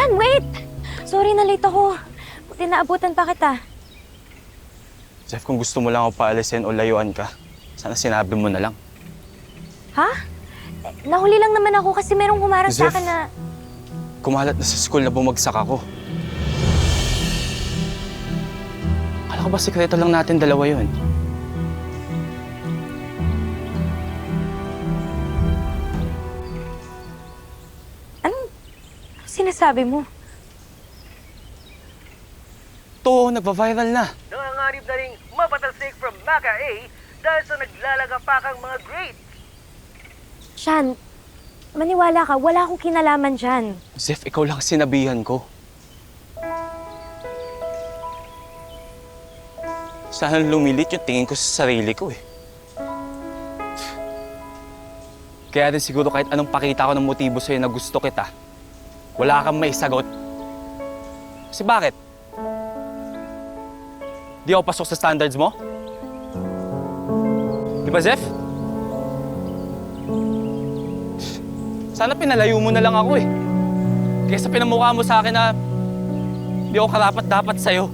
Sean, wait! Sorry na late ako. Buti naabutan pa kita. Jeff, kung gusto mo lang ako paalisin o layuan ka, sana sinabi mo na lang. Ha? Nahuli lang naman ako kasi merong humarang sa Zef, akin na... kumalat na sa school na bumagsak ako. Akala ko ba sikreto lang natin dalawa yun? Anong sinasabi mo? To, nagpa-viral na. Nanganganib na ring mapatalsik from Maca A dahil sa naglalagapakang mga grades. Sean, maniwala ka, wala akong kinalaman dyan. Zef, ikaw lang sinabihan ko. Sana lumilit yung tingin ko sa sarili ko eh. Kaya din siguro kahit anong pakita ko ng motibo sa'yo na gusto kita, wala kang may sagot. Kasi bakit? Di ako pasok sa standards mo? Di ba, Zef? Sana pinalayo mo na lang ako eh. Kaysa pinamukha mo sa akin na di ako karapat-dapat sa'yo.